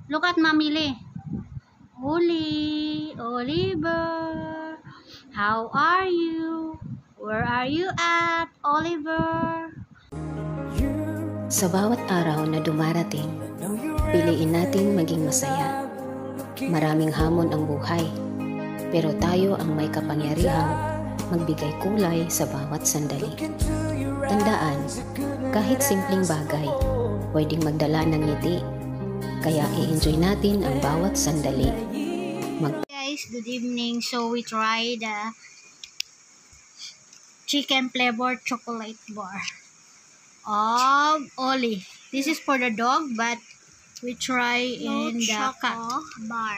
Look at Mamili. Oli, Oliver. How are you? Where are you at, Oliver? Sa bawat araw na dumarating, piliin natin maging masaya. Maraming hamon ang buhay, pero tayo ang may kapangyarihang magbigay kulay sa bawat sandali. Tandaan, kahit simpleng bagay, pwedeng magdala ng ngiti. Kaya i-enjoy natin ang bawat sandali. Guys, good evening. So we tried the chicken flavored chocolate bar of Oli. This is for the dog, but we try in the cat bar.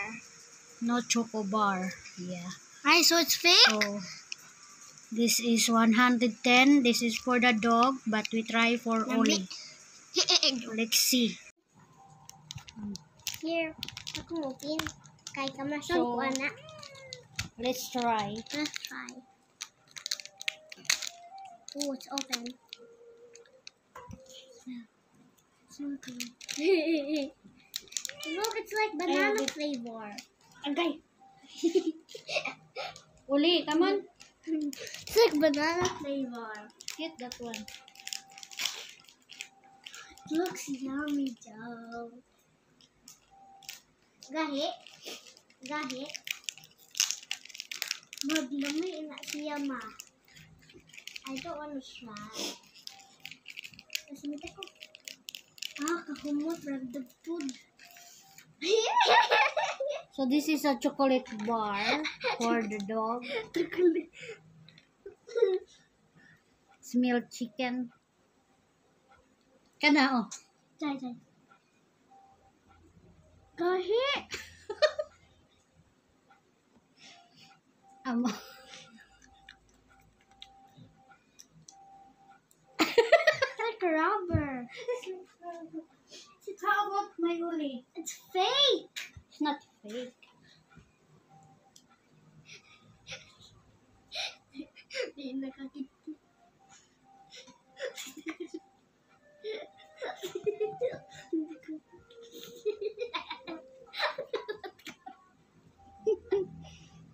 No choco bar. Yeah. Right, so it's fake? So this is 110. This is for the dog, but we try for Oli. Let's see. Here, ako open. Kay ka masang So, na. Let's try. Let's try. Oh, it's open. So good. Look, it's like banana flavor. Okay. Oli, come on. It's like banana flavor. Get that one. Looks yummy, Joe. Gahi. Gahi. Maglami na siya, ma. I don't want to try. Kasi mita ko. Kahumot from the food. So this is a chocolate bar for the dog. Smell chicken. Kana oh. Try. Gahi. Amo. It's like a rubber. How about my Oli? It's fake. It's not fake. Di nakakita.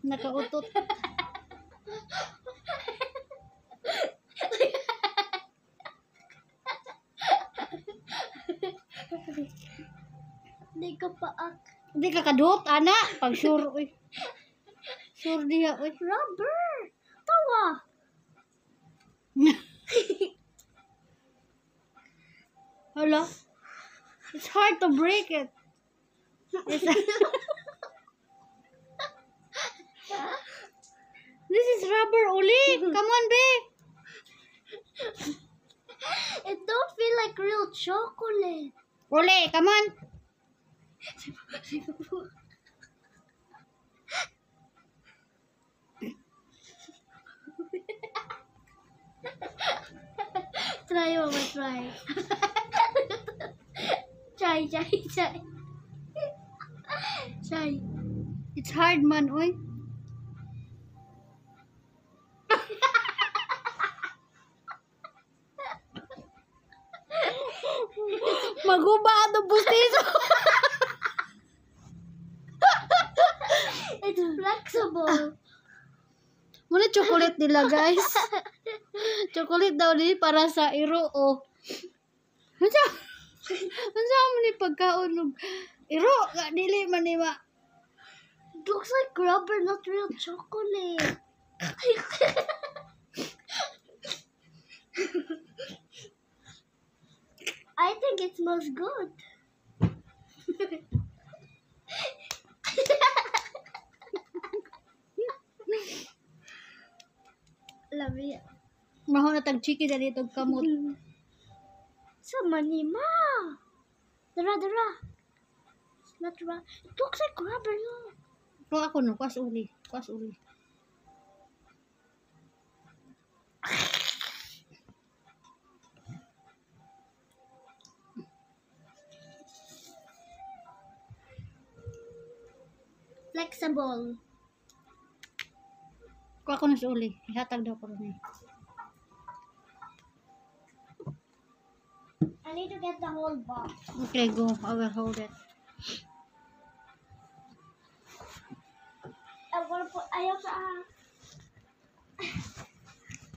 Nakautot. Di ka paak. Hindi ka kadot, ana. Pag sure, uy. Sure diya, uy. Rubber. Tawa. Hala. It's hard to break it. This is rubber, Oli. Come on, babe. It don't feel like real chocolate. Oli, come on. Try, Mama, try. Try. Try. It's hard, man, uy. Maguba ang bustiso. It's flexible. Muna chocolate nila, guys. Chocolate daw ni para sa iro, oh. Ano mo ni pagkaon iro nga dili man ni ma. It looks like rubber, not real chocolate. I think it smells good. Love it. Maho na tag chiki dali tog kamot. Sama ni ma. Dara. It's not rubber. It looks like rubber, no? Ko ako no, kwas uli. Flexible. Ko ako na sa uli. Ihatag daw ko rin. I need to get the whole box. Okay, go. I will hold it. I'm gonna put. I also.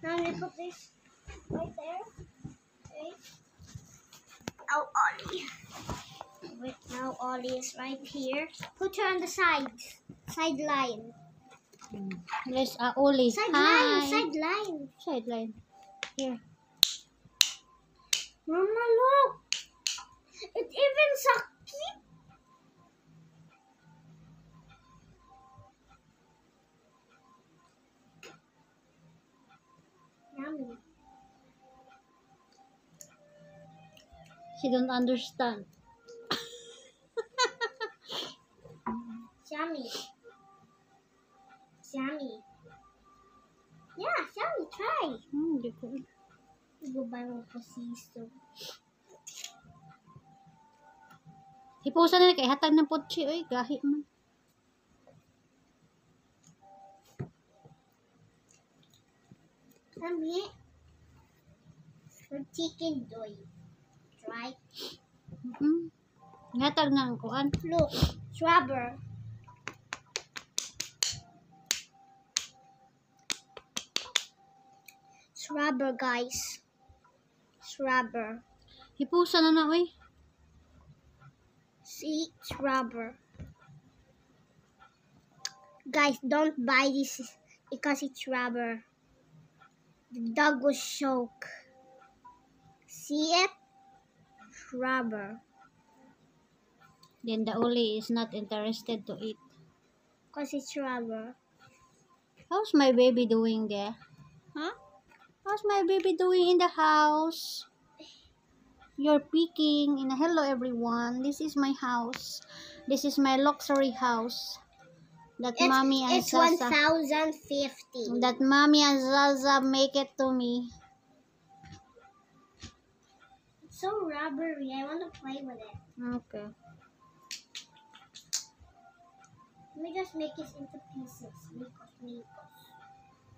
Now let me put this right there. Okay. Now Ollie. Wait, now Ollie is right here. Put her on the sides. Sideline. There's Oli. Sideline. Hi. Sideline. Sideline. Here. Mama, look. It even sakit. Yummy. She don't understand. Yummy. Yummy. Yeah, yummy. Try. Hindi ko. Go buy mo po siso. Hipusan na kay hatag ng potchi. Oy, gahi man. Yummy. For chicken doy. Try. Hatag na ang kuan. Look. Strawberry. Strawberry, guys. Strawberry. Hipusan na oy. See, strawberry. Guys, don't buy this because it's rubber. The dog will choke. See it? Rubber. Then the Oli is not interested to eat. Because it's rubber. How's my baby doing there? Huh? How's my baby doing in the house? You're peeking. Hello everyone. This is my house. This is my luxury house. That mommy and It's Zaza. 1,050. That mommy and Zaza make it to me. It's so rubbery. I want to play with it. Okay. Let me just make it into pieces. Mikos.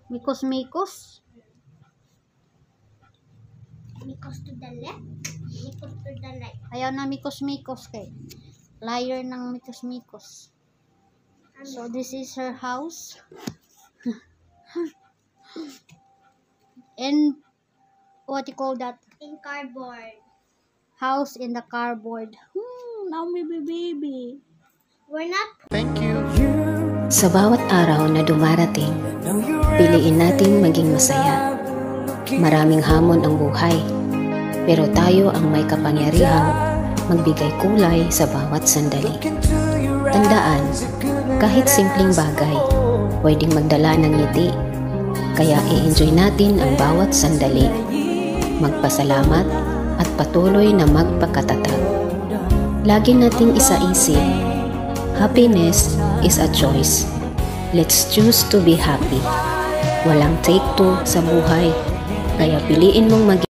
Mikos mikos. Mikos to the left. Mikos to the right. Ayaw na mikos mikos kay. Liar ng mikos mikos. So this is her house. And what you call that? In cardboard. House in the cardboard. Now baby. We're not. Sa bawat araw na dumarating, piliin natin maging masaya. Maraming hamon ang buhay, pero tayo ang may kapangyarihang magbigay kulay sa bawat sandali. Tandaan, kahit simpleng bagay, pwedeng magdala ng ngiti. Kaya i-enjoy natin ang bawat sandali. Magpasalamat at patuloy na magpakatatag. Lagi nating isaisip, happiness is a choice. Let's choose to be happy. Walang take two sa buhay. Kaya piliin mong maging